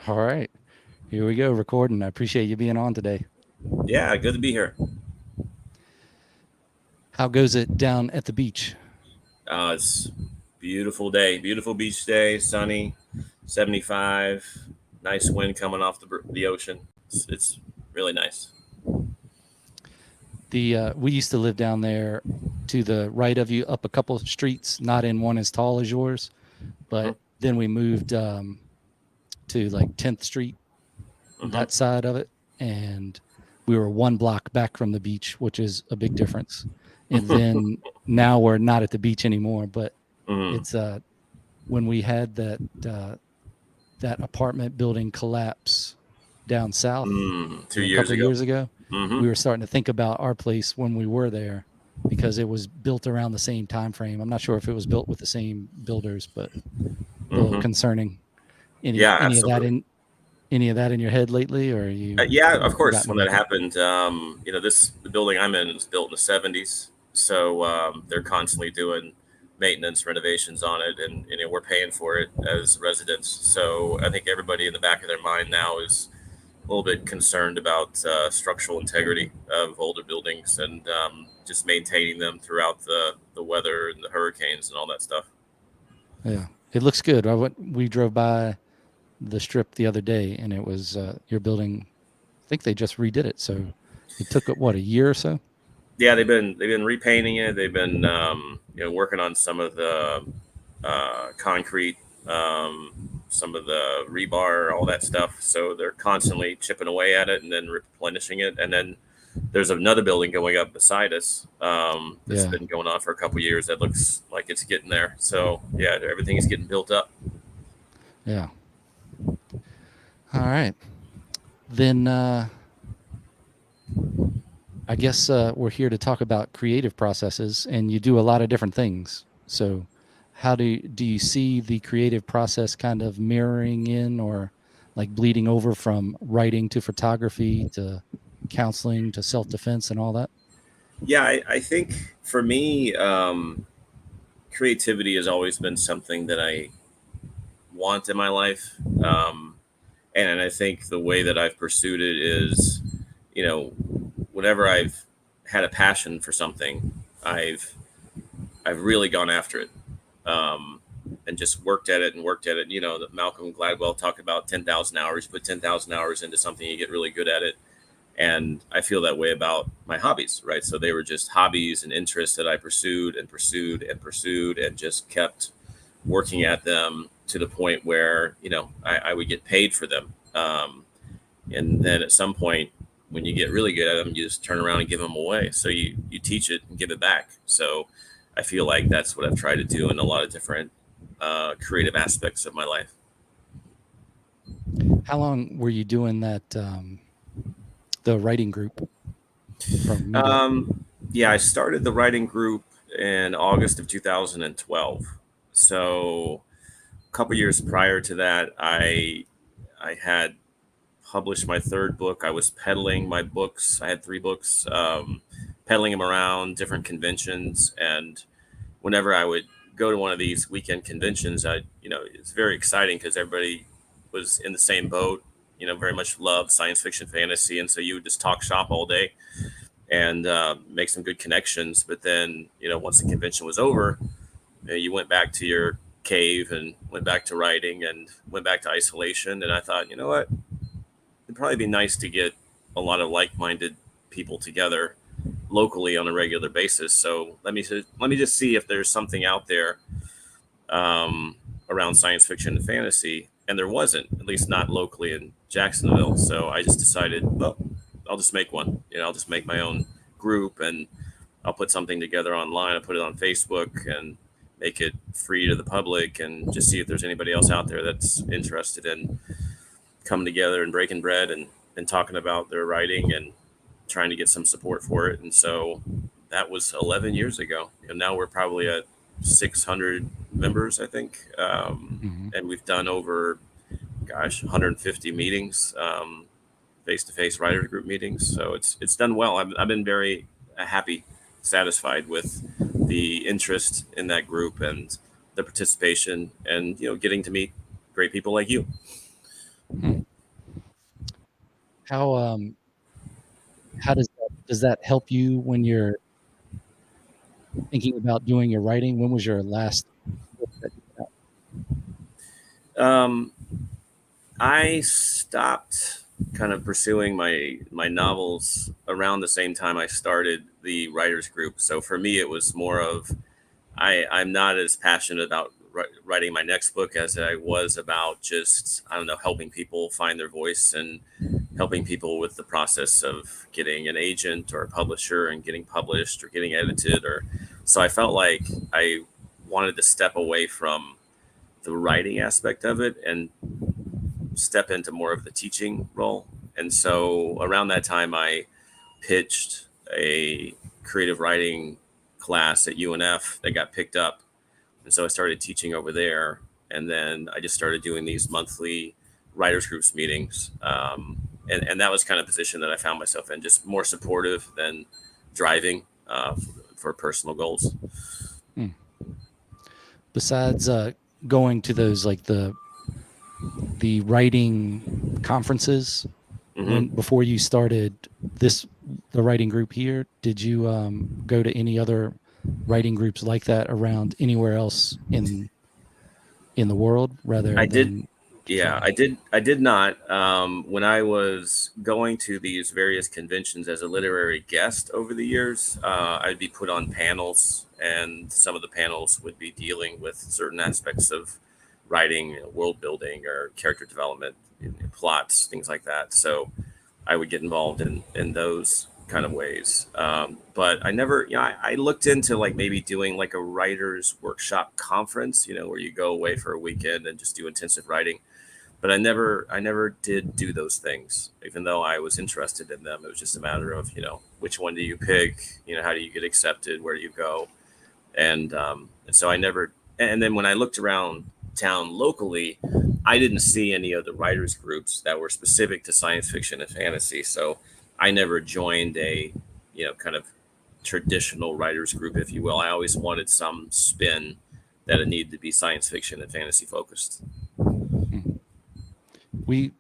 All right, here we go, recording. I appreciate you being on today. Yeah, good to be here. How goes it down at the beach? It's beautiful day, beautiful beach day, sunny, 75, nice wind coming off the ocean. It's really nice. The we used to live down there to the right of you, up a couple of streets, not in one as tall as yours, Hmm. but then we moved to like 10th Street, Hmm. that side of it, and we were one block back from the beach, which is a big difference. And then now we're not at the beach anymore, but Hmm. it's when we had uh, that apartment building collapse down south Two a years couple of ago. years ago, Hmm. we were starting to think about our place when we were there because it was built around the same time frame. I'm not sure if it was built with the same builders, but a little Hmm. concerning. Any Yeah, any of that absolutely. in any of that in your head lately, or you Yeah, of course. forgotten When that about that? happened, the building I'm in was built in the '70s, so they're constantly doing maintenance, renovations on it, and we're paying for it as residents. So I think everybody in the back of their mind now is a little bit concerned about structural integrity of older buildings and just maintaining them throughout the weather and the hurricanes and all that stuff. Yeah, it looks good. We drove by the strip the other day, and it was your building. I think they just redid it, so it took what, a year or so. Yeah, they've been repainting it. They've been working on some of the concrete, some of the rebar, all that stuff. So they're constantly chipping away at it and then replenishing it. And then there's another building going up beside us that's Yeah, been going on for a couple years that looks like it's getting there. So yeah, everything is getting built up. yeah. All right, then. I guess we're here to talk about creative processes, and you do a lot of different things. So, how do you see the creative process kind of mirroring in, or like bleeding over from writing to photography to counseling to self defense and all that? Yeah, I think for me, creativity has always been something that I want in my life. And I think the way that I've pursued it is, you know, whenever I've had a passion for something, I've I've really gone after it, um, and just worked at it and worked at it. That Malcolm Gladwell talked about 10,000 hours. You put 10,000 hours into something, you get really good at it. And I feel that way about my hobbies, right? So they were just hobbies and interests that I pursued and pursued and pursued and just kept working at them to the point where I would get paid for them. And then at some point, when you get really good at them, you just turn around and give them away. So you teach it and give it back. So I feel like that's what I've tried to do in a lot of different creative aspects of my life. How long were you doing that? The writing group from meetup. Yeah, I started the writing group in August of 2012. So a couple years prior to that, I had published my third book. I was peddling my books. I had three books, peddling them around different conventions. And whenever I would go to one of these weekend conventions, it's very exciting because everybody was in the same boat. Very much loved science fiction, fantasy, and so you would just talk shop all day and make some good connections. But then, once the convention was over, you went back to your cave and went back to writing and went back to isolation. And I thought, you know what? It'd probably be nice to get a lot of like-minded people together locally on a regular basis. So let me just see if there's something out there around science fiction and fantasy. And there wasn't, at least not locally in Jacksonville. So I just decided, well, I'll just make one. I'll just make my own group and I'll put something together online. I'll put it on Facebook and make it free to the public and just see if there's anybody else out there that's interested in coming together and breaking bread and talking about their writing and trying to get some support for it. And so that was 11 years ago. Now we're probably at 600 members, I think. Hmm. And we've done over, gosh, 150 meetings, face-to-face writers group meetings. So it's done well. I've been very happy, satisfied with the interest in that group and the participation and, getting to meet great people like you. Hmm. How how does that help you when you're thinking about doing your writing? When was your last book that you put out? Um, I stopped kind of pursuing my novels around the same time I started the writers group. So for me, it was more of I'm not as passionate about writing my next book as I was about just, I don't know, helping people find their voice and helping people with the process of getting an agent or a publisher and getting published or getting edited. Or so I felt like I wanted to step away from the writing aspect of it and step into more of the teaching role. And so around that time, I pitched a creative writing class at UNF that got picked up. And so I started teaching over there. And then I just started doing these monthly writers groups meetings. And that was kind of a position that I found myself in, just more supportive than driving for personal goals. Hmm. Besides going to those like the writing conferences, when Hmm. before you started this the writing group here, did you go to any other writing groups like that around anywhere else in the world rather I did. than Yeah, Chicago? I did not. When I was going to these various conventions as a literary guest over the years, I'd be put on panels, and some of the panels would be dealing with certain aspects of writing, world building, or character development, plots, things like that. So I would get involved in those kind of ways. But I never, I looked into like maybe doing like a writer's workshop conference, where you go away for a weekend and just do intensive writing. But I never did do those things, even though I was interested in them. It was just a matter of, which one do you pick? How do you get accepted? Where do you go? And so I never. And then when I looked around town locally, I didn't see any of the writers groups that were specific to science fiction and fantasy. So I never joined a, kind of traditional writers group, if you will. I always wanted some spin that it needed to be science fiction and fantasy focused. Hmm. We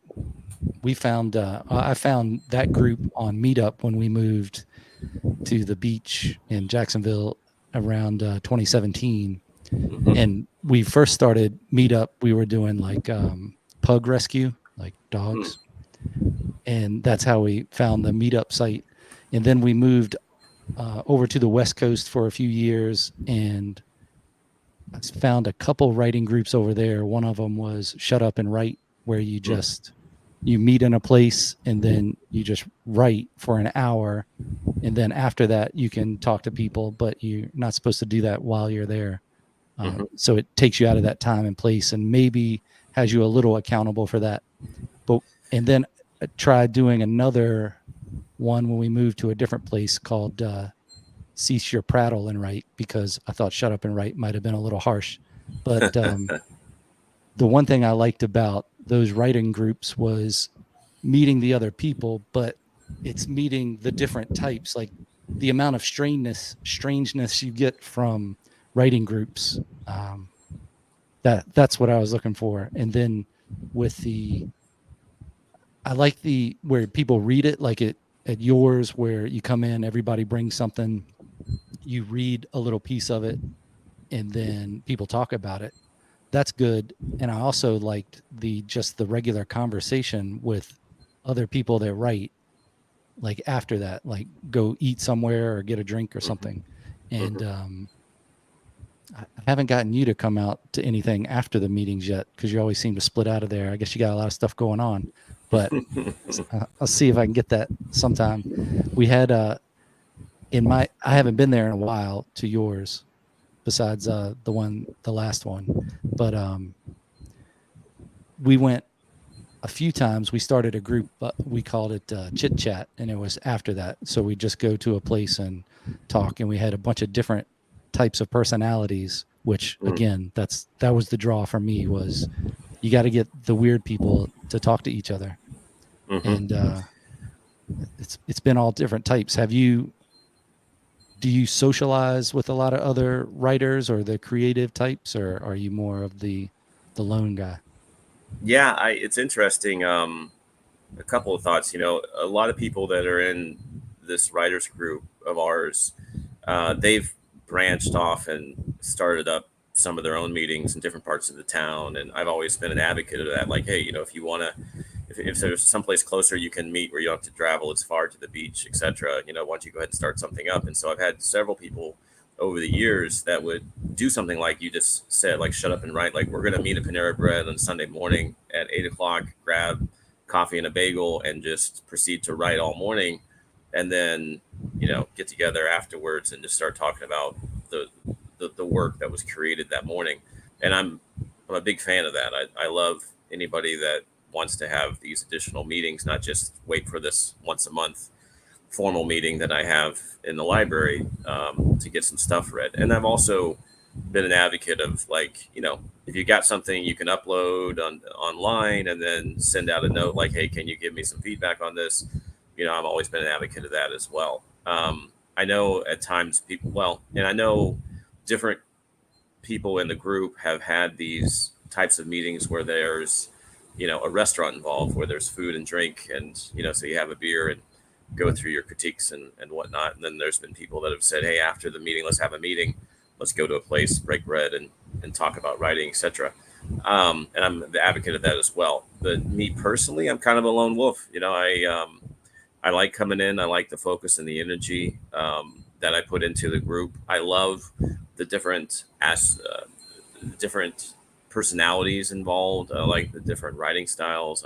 we found I found that group on Meetup when we moved to the beach in Jacksonville around 2017. Hmm. And we first started Meetup. We were doing like pug rescue, like dogs, and that's how we found the Meetup site. And then we moved over to the West Coast for a few years, and I found a couple writing groups over there. One of them was Shut Up and Write, where you meet in a place and then you just write for an hour, and then after that you can talk to people, but you're not supposed to do that while you're there. Hmm. So it takes you out of that time and place, and maybe has you a little accountable for that. But and then I tried doing another one when we moved to a different place called Cease Your Prattle and Write, because I thought Shut Up and Write might have been a little harsh. But the one thing I liked about those writing groups was meeting the other people, but it's meeting the different types, like the amount of strangeness you get from writing groups. Um, that's what I was looking for. And then with I like the where people read it, like it at yours, where you come in, everybody brings something, you read a little piece of it, and then people talk about it. That's good. And I also liked the regular conversation with other people that write, like after that, like go eat somewhere or get a drink or Hmm. something. And Hmm. I haven't gotten you to come out to anything after the meetings yet, because you always seem to split out of there. I guess you got a lot of stuff going on, but I'll see if I can get that sometime. We had I haven't been there in a while to yours, besides the last one, but we went a few times. We started a group, we called it Chit Chat, and it was after that. So we just go to a place and talk, and we had a bunch of different types of personalities. Which again, that was the draw for me, was you got to get the weird people to talk to each other, and Hmm. it's been all different types. Do you socialize with a lot of other writers or the creative types, or are you more of the lone guy? Yeah, it's interesting. A couple of thoughts. A lot of people that are in this writers group of ours, they've branched off and started up some of their own meetings in different parts of the town. And I've always been an advocate of that. Like, hey, if you want to, if there's someplace closer you can meet where you don't have to travel as far to the beach, etc. Why don't you go ahead and start something up? And so I've had several people over the years that would do something like you just said, like shut up and write. Like, we're going to meet at Panera Bread on Sunday morning at 8 o'clock, grab coffee and a bagel, and just proceed to write all morning, and then get together afterwards and just start talking about the the work that was created that morning. And I'm a big fan of that. I love anybody that wants to have these additional meetings, not just wait for this once a month formal meeting that I have in the library, to get some stuff read. And I've also been an advocate of, like, if you got something you can upload online and then send out a note like, hey, can you give me some feedback on this? I've always been an advocate of that as well. I know at times people, well, and I know different people in the group have had these types of meetings where there's a restaurant involved, where there's food and drink, and so you have a beer and go through your critiques and whatnot. And then there's been people that have said, hey, after the meeting, let's have a meeting, let's go to a place, break bread, and talk about writing, etc. And I'm the advocate of that as well. But me personally, I'm kind of a lone wolf. I like coming in. I like the focus and the energy, that I put into the group. I love the different personalities involved. I like the different writing styles.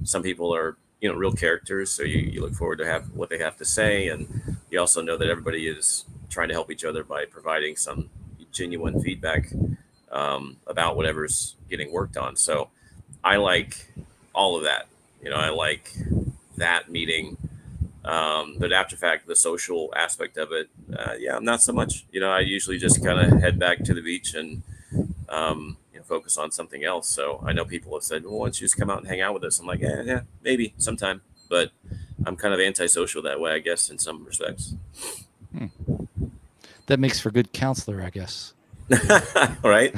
Some people are real characters, so you look forward to have what they have to say, and you also know that everybody is trying to help each other by providing some genuine feedback, about whatever's getting worked on. So I like all of that. I like that meeting. But after fact, the social aspect of it, yeah, not so much. I usually just kind of head back to the beach and, focus on something else. So I know people have said, well, why don't you just come out and hang out with us? I'm like, yeah, maybe sometime. But I'm kind of antisocial that way, I guess, in some respects. Hmm. That makes for good counselor, I guess. All right.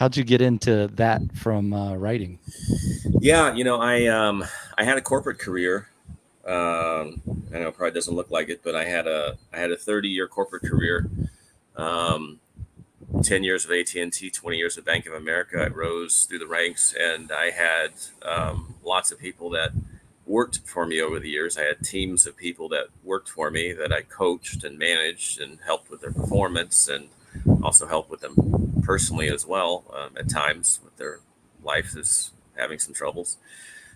How'd you get into that from writing? Yeah, I had a corporate career. I know it probably doesn't look like it, but I had a 30-year corporate career. Um, 10 years of AT&T, 20 years of Bank of America. I rose through the ranks, and I had, lots of people that worked for me over the years. I had teams of people that worked for me that I coached and managed and helped with their performance, and also helped with them personally as well, at times with their life is having some troubles.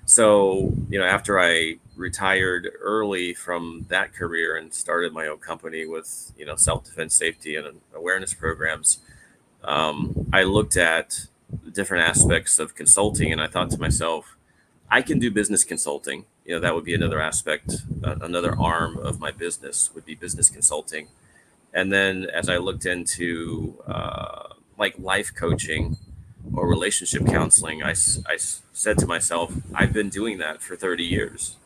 So, after I retired early from that career and started my own company with, self defense, safety, and awareness programs, I looked at different aspects of consulting, and I thought to myself, I can do business consulting. That would be another aspect, another arm of my business would be business consulting. And then as I looked into, like life coaching or relationship counseling, I said to myself, I've been doing that for 30 years,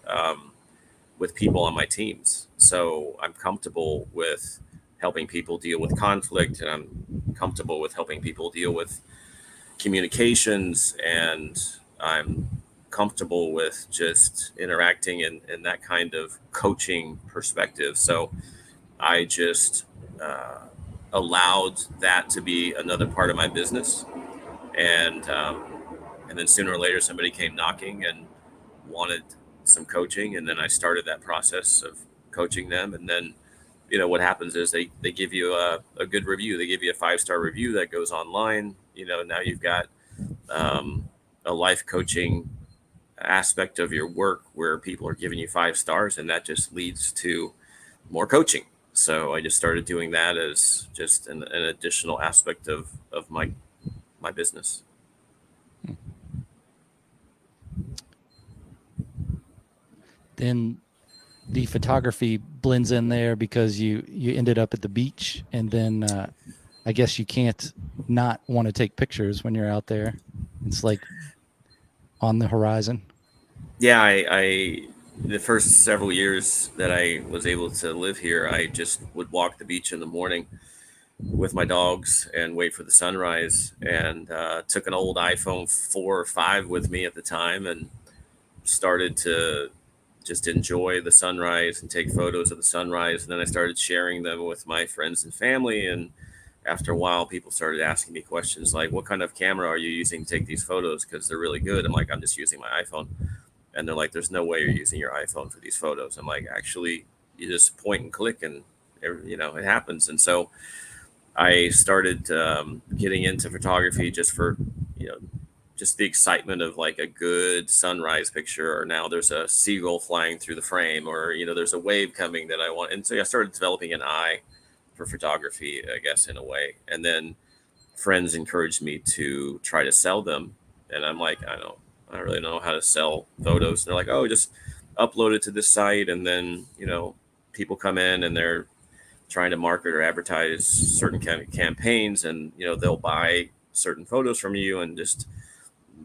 with people on my teams. So I'm comfortable with helping people deal with conflict, and I'm comfortable with helping people deal with communications, and I'm comfortable with just interacting in that kind of coaching perspective. So I just, allowed that to be another part of my business, and then sooner or later somebody came knocking and wanted some coaching, and then I started that process of coaching them. And then what happens is they give you a good review. They give you a 5-star review that goes online. Now you've got, um, a life coaching aspect of your work where people are giving you 5 stars, and that just leads to more coaching. So I just started doing that as just an additional aspect of my business. Hmm. Then the photography blends in there because you ended up at the beach, and then I guess you can't not want to take pictures when you're out there. It's like on the horizon. Yeah, I the first several years that I was able to live here, I just would walk the beach in the morning, with my dogs and wait for the sunrise. And took an old iPhone 4 or 5 with me at the time, and started to just enjoy the sunrise and take photos of the sunrise. And then I started sharing them with my friends and family. And after a while, people started asking me questions like, "What kind of camera are you using to take these photos? Because they're really good." I'm like, "I'm just using my iPhone." And they're like, "There's no way you're using your iPhone for these photos." I'm like, "Actually, you just point and click, and it happens." And so I started getting into photography just for you know just the excitement of like a good sunrise picture, or now there's a seagull flying through the frame, or there's a wave coming that I want. And so I started developing an eye for photography, I guess, in a way. And then friends encouraged me to try to sell them, and I'm like, I don't really know how to sell photos. And they're like, "Oh, just upload it to this site, and then people come in and they're trying to market or advertise certain kind of campaigns, and they'll buy certain photos from you and just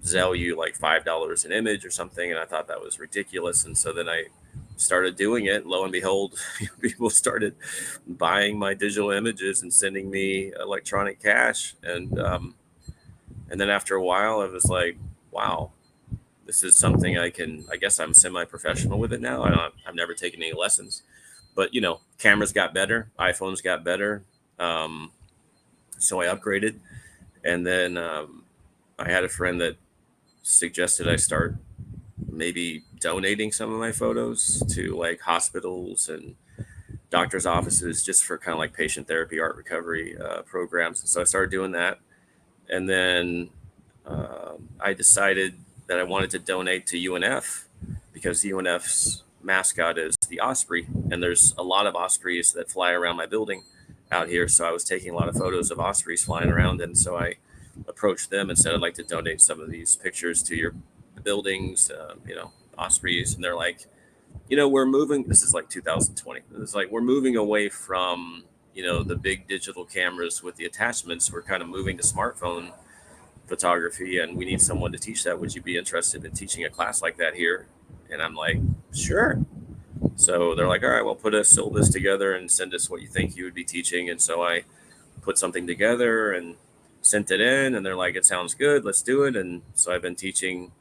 sell you like $5 an image or something." And I thought that was ridiculous. And so then I started doing it. Lo and behold, people started buying my digital images and sending me electronic cash. And then after a while, I was like, wow, this is something I can. I guess I'm semi-professional with it now. I've never taken any lessons, but cameras got better, iPhones got better, um, so I upgraded. And then I had a friend that suggested I start maybe donating some of my photos to like hospitals and doctors' offices, just for kind of like patient therapy, art recovery programs. And so I started doing that. And then I decided that I wanted to donate to UNF, because UNF's mascot is the osprey, and there's a lot of ospreys that fly around my building out here. So I was taking a lot of photos of ospreys flying around, and so I approached them and said, "I'd like to donate some of these pictures to your buildings, ospreys." And they're like, "We're moving." This is like 2020. It's like, "We're moving away from the big digital cameras with the attachments. We're kind of moving to smartphone photography, and we need someone to teach that. Would you be interested in teaching a class like that here?" And I'm like, "Sure." So they're like, "All right, well, put a syllabus together and send us what you think you would be teaching." And so I put something together and sent it in, and they're like, "It sounds good, let's do it." And so I've been teaching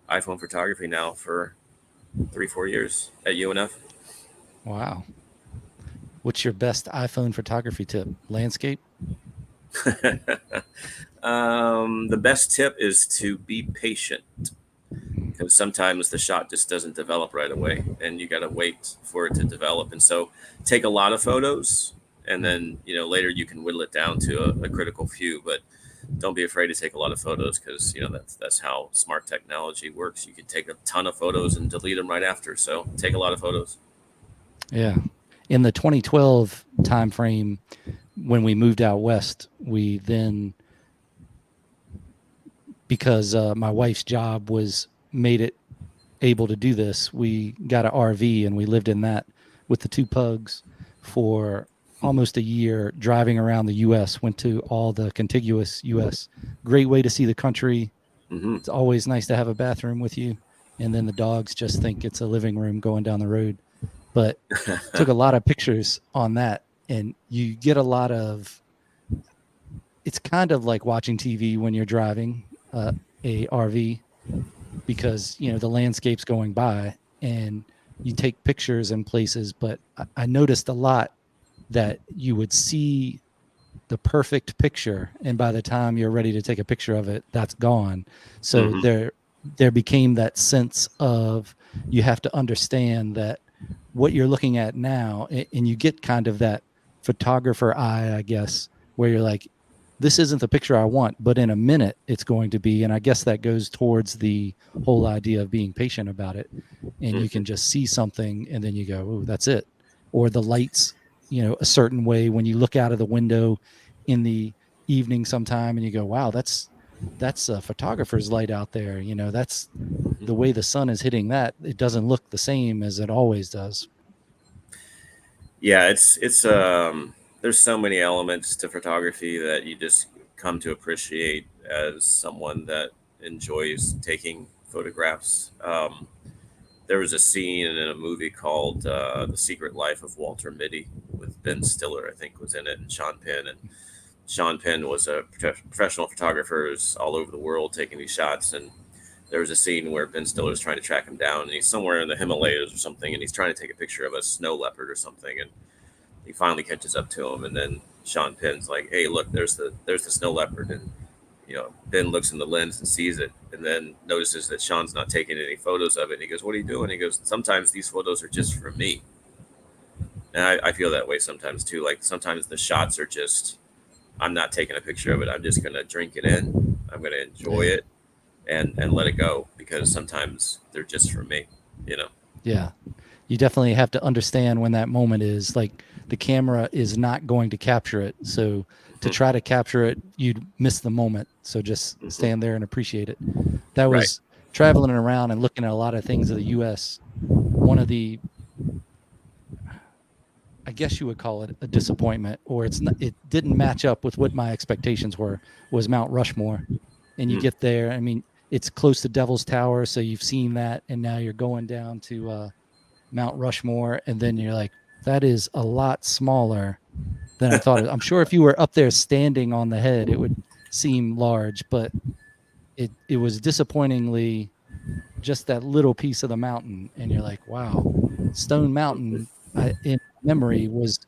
iPhone photography now for 3 4 years at UNF. Wow. What's your best iPhone photography tip? Landscape? The best tip is to be patient, because sometimes the shot just doesn't develop right away, and you got to wait for it to develop. And so take a lot of photos, and then later you can whittle it down to a critical few. But don't be afraid to take a lot of photos, because that's how smart technology works. You can take a ton of photos and delete them right after. So take a lot of photos. Yeah. In the 2012 timeframe, when we moved out west, we then, because my wife's job was made it able to do this, we got an RV and we lived in that with the two pugs for almost a year, driving around the U.S. Went to all the contiguous U.S. Great way to see the country. Mm-hmm. It's always nice to have a bathroom with you, and then the dogs just think it's a living room going down the road. But took a lot of pictures on that, and you get a lot of. It's kind of like watching TV when you're driving a RV, because the landscape's going by and you take pictures in places. But I noticed a lot that you would see the perfect picture, and by the time you're ready to take a picture of it, that's gone. So Mm-hmm. there became that sense of, you have to understand that what you're looking at now, and you get kind of that photographer eye, I guess, where you're like, this isn't the picture I want, but in a minute it's going to be. And I guess that goes towards the whole idea of being patient about it. And you Mm-hmm. can just see something and then you go, oh, that's it. Or the lights, a certain way when you look out of the window in the evening sometime, and you go, wow, that's a photographer's light out there. That's the way the sun is hitting that. It doesn't look the same as it always does. Yeah, it's there's so many elements to photography that you just come to appreciate as someone that enjoys taking photographs. There was a scene in a movie called The Secret Life of Walter Mitty with Ben Stiller, I think, was in it, and Sean Penn. Sean Penn was a professional photographer all over the world taking these shots. And there was a scene where Ben Stiller is trying to track him down, and he's somewhere in the Himalayas or something, and he's trying to take a picture of a snow leopard or something, and he finally catches up to him, and then Sean Penn's like, "Hey, look, there's the snow leopard," and Ben looks in the lens and sees it, and then notices that Sean's not taking any photos of it. And he goes, "What are you doing?" He goes, "Sometimes these photos are just for me." And I feel that way sometimes too. Like sometimes the shots are just, I'm not taking a picture of it. I'm just gonna drink it in. I'm gonna enjoy Yeah. it and let it go, because sometimes they're just for me. You know. Yeah. You definitely have to understand when that moment is. Like the camera is not going to capture it. So to Hmm. try to capture it, you'd miss the moment. So just Hmm. stand there and appreciate it. That Right. was traveling around and looking at a lot of things of the US. One of the, I guess you would call it a disappointment, or it's not, it didn't match up with what my expectations were, was Mount Rushmore. And you Mm. get there, I mean, it's close to Devil's Tower, so you've seen that, and now you're going down to Mount Rushmore, and then you're like, that is a lot smaller than I thought. I'm sure if you were up there standing on the head, it would seem large, but it was disappointingly just that little piece of the mountain, and you're like, wow, Stone Mountain, in memory, was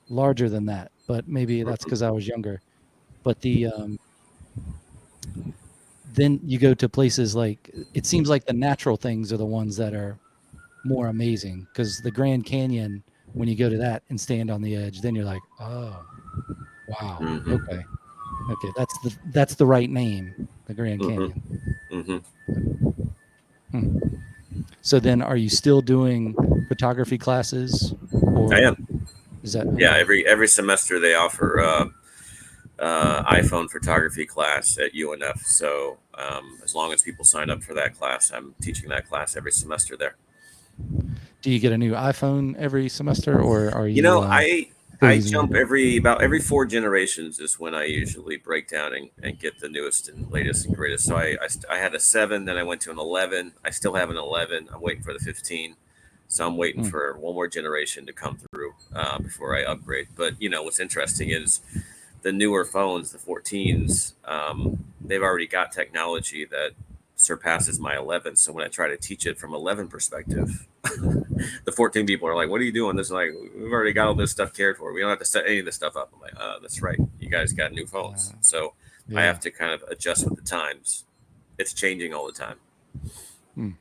larger than that, but maybe that's because I was younger. But then you go to places like, it seems like the natural things are the ones that are more amazing, because the Grand Canyon, when you go to that and stand on the edge, then you're like, oh, wow, Hmm. okay, okay, that's the right name, the Grand Hmm. Canyon. Hmm. Hmm. So then, are you still doing photography classes, I or am. is that Yeah. okay? Every semester they offer iPhone photography class at UNF. So as long as people sign up for that class, I'm teaching that class every semester there. Do you get a new iPhone every semester, or are You you know, still I using your? jump every 4 generations is when I usually break down and get the newest and latest and greatest. So I had a 7, then I went to an 11. I still have an 11. I'm waiting for the 15. So I'm waiting Hmm. for one more generation to come through before I upgrade. But what's interesting is the newer phones, the 14s, they've already got technology that surpasses my 11. So when I try to teach it from 11 perspective, the 14 people are like, "What are you doing?" This is like, we've already got all this stuff cared for. We don't have to set any of this stuff up. I'm like, "That's right. You guys got new phones." So I Yeah. have to kind of adjust with the times. It's changing all the time. Hmm.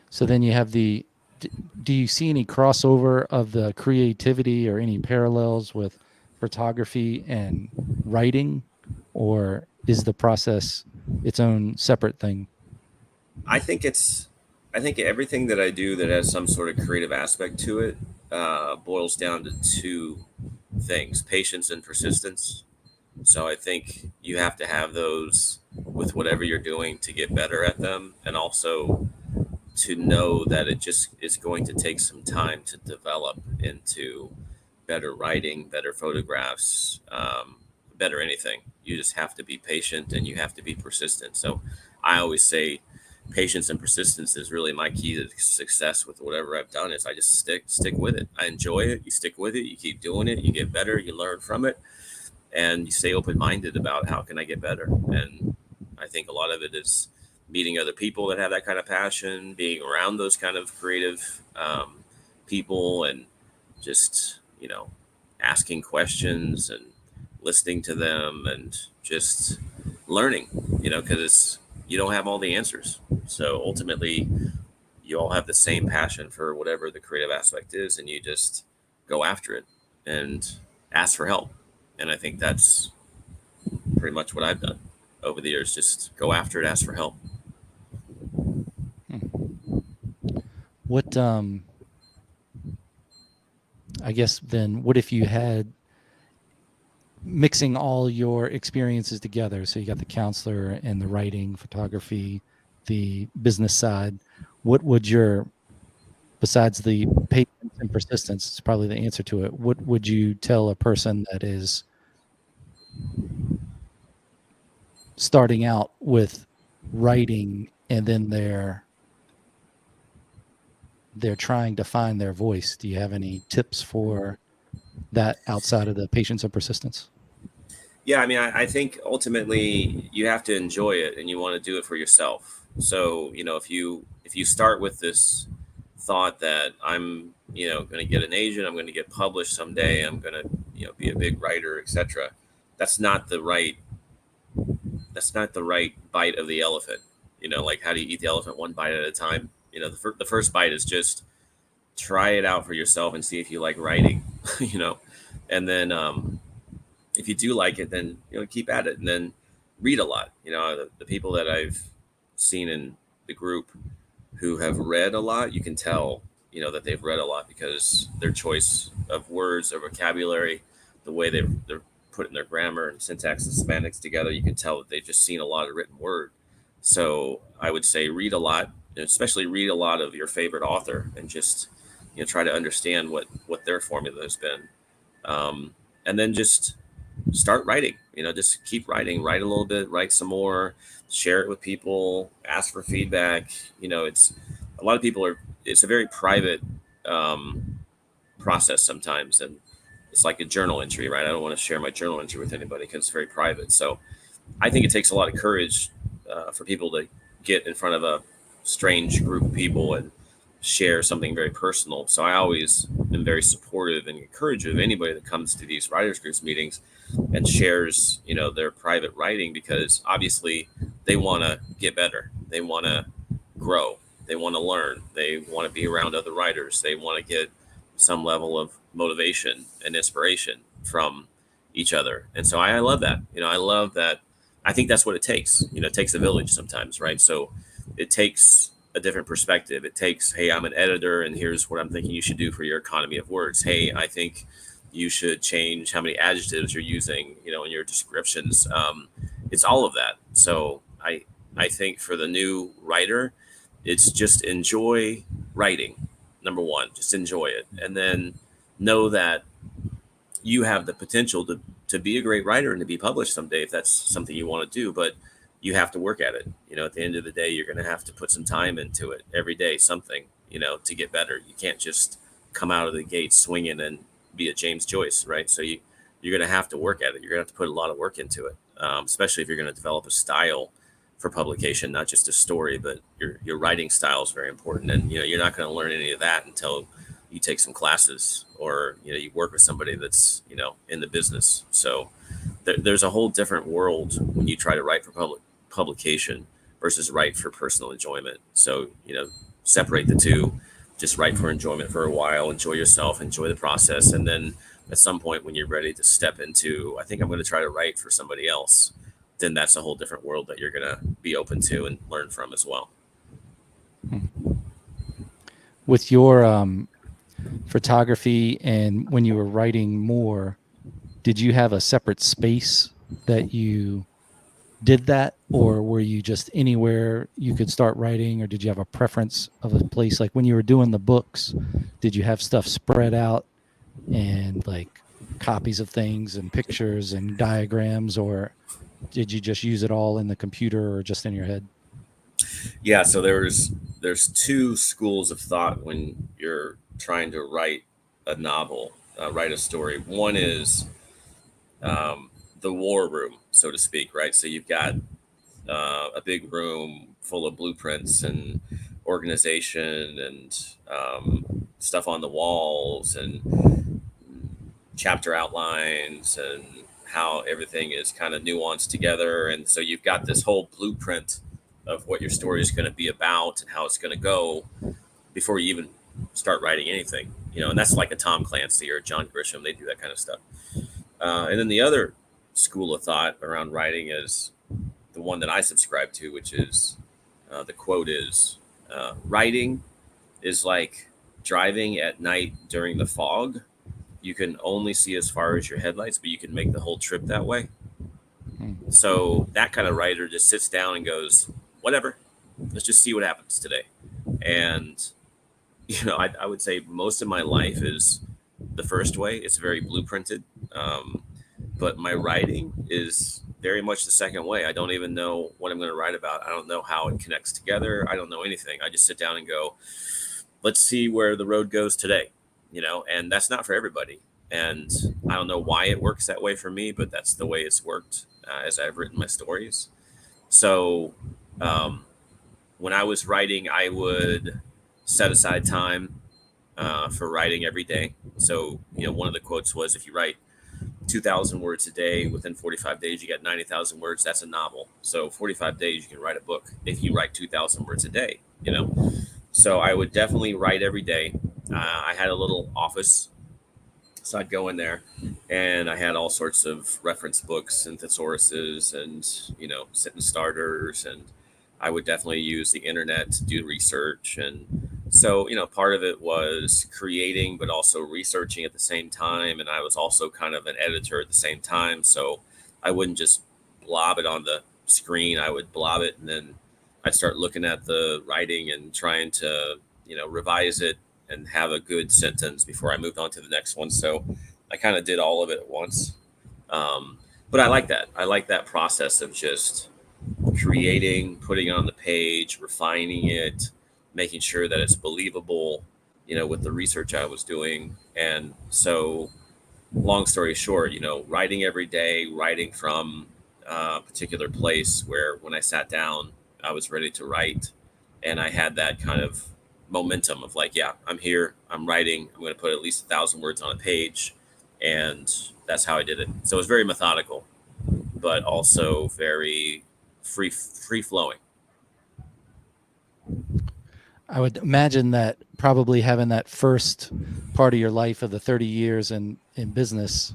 So then you have do you see any crossover of the creativity or any parallels with photography and writing, or is the process its own separate thing? I think it's, I think everything that I do that has some sort of creative aspect to it boils down to two things: patience and persistence. So I think you have to have those with whatever you're doing to get better at them, and also to know that it just is going to take some time to develop into better writing, better photographs, better anything. You just have to be patient and you have to be persistent. So I always say patience and persistence is really my key to success with whatever I've done. Is I just stick with it. I enjoy it. You stick with it. You keep doing it. You get better. You learn from it, and you stay open minded about how can I get better. And I think a lot of it is meeting other people that have that kind of passion, being around those kind of creative people, and just asking questions and listening to them and just learning. Because it's, you don't have all the answers. So ultimately, you all have the same passion for whatever the creative aspect is, and you just go after it and ask for help. And I think that's pretty much what I've done over the years. Just go after it, ask for help. Hmm. What I guess then, what if you had mixing all your experiences together? So you got the counselor and the writing, photography, the business side. What would your, besides the patience and persistence, it's probably the answer to it. What would you tell a person that is starting out with writing, and then they're trying to find their voice? Do you have any tips for that outside of the patience and persistence? Yeah, I mean, I think ultimately you have to enjoy it and you want to do it for yourself. So, if you start with this thought that I'm, going to get an agent, I'm going to get published someday, I'm going to, be a big writer, etc. That's not the right that's not the right bite of the elephant. Like how do you eat the elephant one bite at a time? The first bite is just try it out for yourself and see if you like writing, you know, and then if you do like it, then keep at it, and then read a lot. The people that I've seen in the group who have read a lot, you can tell that they've read a lot because their choice of words, their vocabulary, the way they're putting their grammar and syntax and semantics together, you can tell that they've just seen a lot of written word. So I would say read a lot, especially read a lot of your favorite author, and just try to understand what their formula has been, and then just start writing. Just keep writing, write a little bit, write some more, share it with people, ask for feedback. It's a lot of people are. It's a very private process sometimes, and it's like a journal entry, right? I don't want to share my journal entry with anybody because it's very private. So I think it takes a lot of courage for people to get in front of a strange group of people and share something very personal. So I always am very supportive and encouragetive of anybody that comes to these writers groups meetings and shares, their private writing, because obviously they want to get better. They want to grow. They want to learn. They want to be around other writers. They want to get some level of motivation and inspiration from each other. And so I love that. I love that. I think that's what it takes. It takes a village sometimes, right? So it takes a different perspective. It takes, hey, I'm an editor, and here's what I'm thinking you should do for your economy of words. Hey, I think you should change how many adjectives you're using, in your descriptions. It's all of that. So I think for the new writer, it's just enjoy writing. Number one, just enjoy it, and then know that you have the potential to be a great writer and to be published someday if that's something you want to do. But you have to work at it. At the end of the day, you're going to have to put some time into it every day, something, to get better. You can't just come out of the gate swinging and be a James Joyce, right? So you're going to have to work at it. You're going to have to put a lot of work into it, especially if you're going to develop a style for publication, not just a story, but your writing style is very important. And you're not going to learn any of that until you take some classes, or you work with somebody that's in the business. So there's a whole different world when you try to write for publication versus write for personal enjoyment. So separate the two. Just write for enjoyment for a while, enjoy yourself, enjoy the process, and then at some point when you're ready to step into, I think I'm going to try to write for somebody else, then that's a whole different world that you're going to be open to and learn from as well. With your photography, and when you were writing more, did you have a separate space that you did that, or were you just anywhere you could start writing, or did you have a preference of a place? Like when you were doing the books, did you have stuff spread out and like copies of things and pictures and diagrams, or did you just use it all in the computer or just in your head? Yeah, so there's two schools of thought when you're trying to write a novel, write a story. One is the war room, so to speak, right? So you've got a big room full of blueprints and organization and stuff on the walls and chapter outlines and how everything is kind of nuanced together. And so you've got this whole blueprint of what your story is going to be about and how it's going to go before you even start writing anything. And that's like a Tom Clancy or John Grisham. They do that kind of stuff. And then the other school of thought around writing is the one that I subscribe to, which is the quote is writing is like driving at night during the fog. You can only see as far as your headlights, but you can make the whole trip that way. Hmm. So that kind of writer just sits down and goes, whatever, let's just see what happens today. And, I would say most of my life is the first way. It's very blueprinted. But my writing is very much the second way. I don't even know what I'm going to write about. I don't know how it connects together. I don't know anything. I just sit down and go, let's see where the road goes today, and that's not for everybody. And I don't know why it works that way for me, but that's the way it's worked as I've written my stories. So um, when I was writing, I would set aside time for writing every day. So, one of the quotes was, if you write 2,000 words a day within 45 days, you get 90,000 words. That's a novel. So 45 days, you can write a book if you write 2,000 words a day. So I would definitely write every day. I had a little office, so I'd go in there, and I had all sorts of reference books and thesauruses and sentence starters, and I would definitely use the internet to do research. And so part of it was creating, but also researching at the same time. And I was also kind of an editor at the same time, so I wouldn't just blob it on the screen. I would blob it, and then I'd start looking at the writing and trying to revise it and have a good sentence before I moved on to the next one. So I kind of did all of it at once. Um, but I like that. I like that process of just creating, putting it on the page, refining it, making sure that it's believable, with the research I was doing. And so, long story short, writing every day, writing from a particular place where when I sat down, I was ready to write. And I had that kind of momentum of like, yeah, I'm here, I'm writing, I'm going to put at least 1,000 words on a page. And that's how I did it. So it was very methodical, but also very free flowing. I would imagine that probably having that first part of your life of the 30 years in business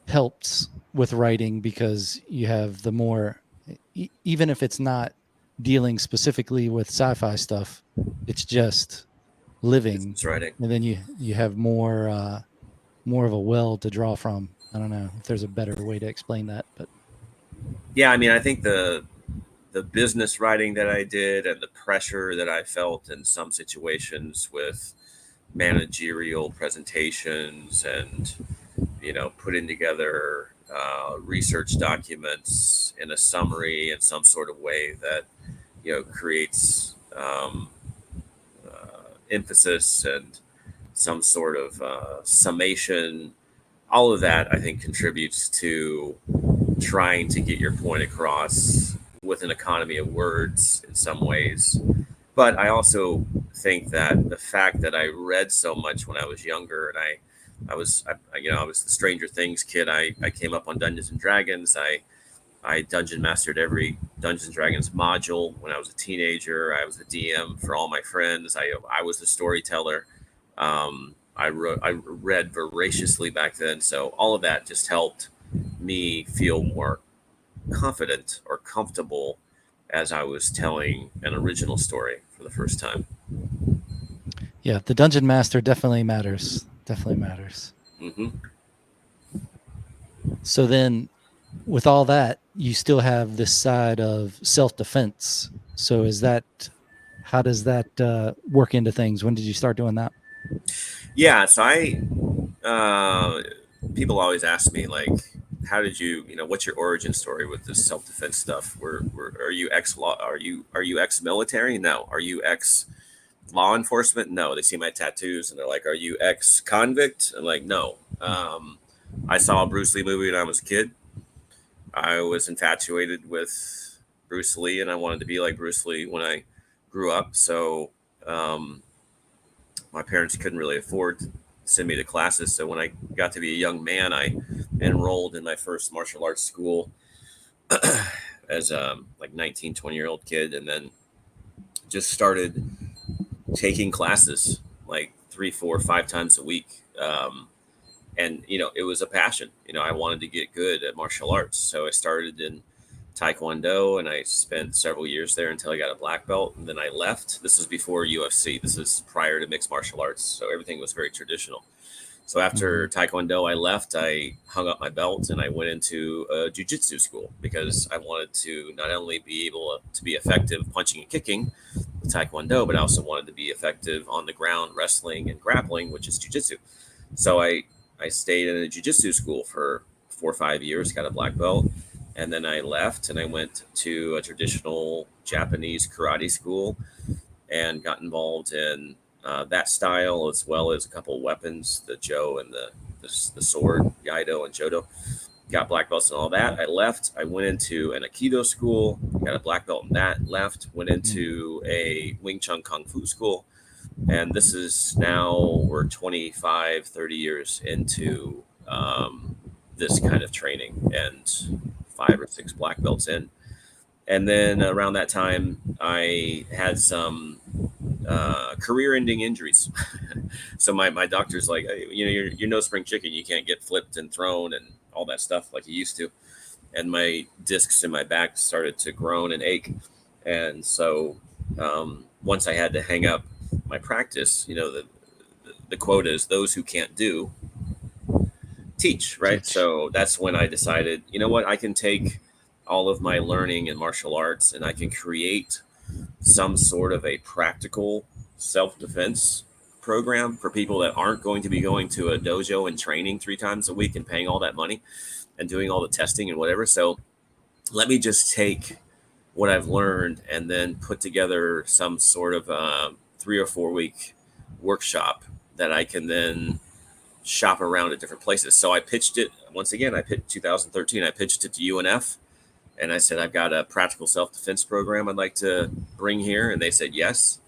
helps with writing, because you have the more, even if it's not dealing specifically with sci-fi stuff, it's just living, Business writing. and then you have more of a well to draw from. I don't know if there's a better way to explain that, but Yeah, I mean, I think the business writing that I did and the pressure that I felt in some situations with managerial presentations and putting together research documents in a summary in some sort of way that creates emphasis and some sort of summation. All of that, I think, contributes to trying to get your point across with an economy of words in some ways. But I also think that the fact that I read so much when I was younger, and I was the Stranger Things kid. I came up on Dungeons and Dragons. I dungeon mastered every Dungeons and Dragons module when I was a teenager. I was the DM for all my friends. I was the storyteller. I read voraciously back then, so all of that just helped me feel more confident or comfortable as I was telling an original story for the first time. yeah, the dungeon master definitely matters. Definitely matters. Hmm. So then, with all that, you still have this side of self-defense. So is that, how does that work into things? When did you start doing that? Yeah, so uh, people always ask me like, how did what's your origin story with this self defense stuff? Are you ex law? Are you ex military? No. Are you ex law enforcement? No. They see my tattoos and they're like, are you ex convict? I'm like, no. I saw a Bruce Lee movie when I was a kid. I was infatuated with Bruce Lee, and I wanted to be like Bruce Lee when I grew up. So um, my parents couldn't really afford to send me to classes. So when I got to be a young man, I enrolled in my first martial arts school as a like 19, 20-year-old kid, and then just started taking classes like 3, 4, 5 times a week. And it was a passion. I wanted to get good at martial arts, so I started in taekwondo, and I spent several years there until I got a black belt, and then I left. This is before UFC. This is prior to mixed martial arts, so everything was very traditional. So after Mm-hmm. taekwondo, I left. I hung up my belt and I went into a jiu-jitsu school because I wanted to not only be able to be effective punching and kicking with taekwondo, but I also wanted to be effective on the ground wrestling and grappling, which is jiu-jitsu. So I stayed in a jiu-jitsu school for 4 or 5 years, got a black belt, and then I left and I went to a traditional Japanese karate school and got involved in that style, as well as a couple of weapons, the Joe and the the sword, Iaido and Jodo. Got black belts and all that. I left. I went into an Aikido school, got a black belt in that, left, went Mm. into a Wing Chun Kung Fu school. And this is now, we're 25, 30 years into this kind of training and 5 or 6 black belts in. And then around that time, I had some career-ending injuries. So my doctor's like, hey, you're no spring chicken. You can't get flipped and thrown and all that stuff like you used to. And my discs in my back started to groan and ache. And so once I had to hang up my practice, the quote is, "Those who can't do, teach," right? Teach. So that's when I decided, you know what, I can take all of my learning in martial arts and I can create some sort of a practical self-defense program for people that aren't going to be going to a dojo and training 3 times a week and paying all that money and doing all the testing and whatever. So let me just take what I've learned and then put together some sort of 3 or 4 week workshop that I can then shop around at different places. So I pitched it once again. I pitched 2013. I pitched it to UNF, and I said, I've got a practical self defense program I'd like to bring here, and they said yes.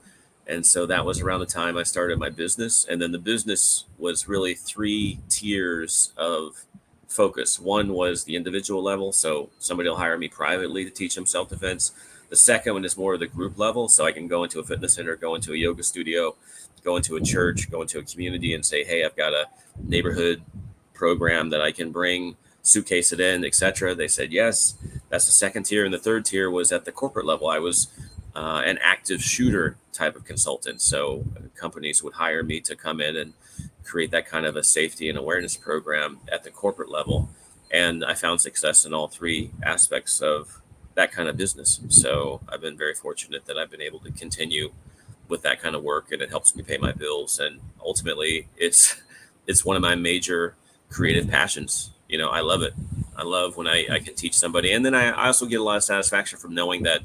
And so that was around the time I started my business. And then the business was really 3 tiers of focus. One was the individual level. So somebody will hire me privately to teach them self defense. The second one is more of the group level. So I can go into a fitness center, go into a yoga studio, go into a church, go into a community and say, hey, I've got a neighborhood program that I can bring, suitcase it in, etc. They said yes. That's the second tier. And the third tier was at the corporate level. I was an active shooter type of consultant. So companies would hire me to come in and create that kind of a safety and awareness program at the corporate level. And I found success in all 3 aspects of that kind of business. So I've been very fortunate that I've been able to continue with that kind of work, and it helps me pay my bills. And ultimately, it's one of my major creative passions. I love it. I love when I can teach somebody, and then I also get a lot of satisfaction from knowing that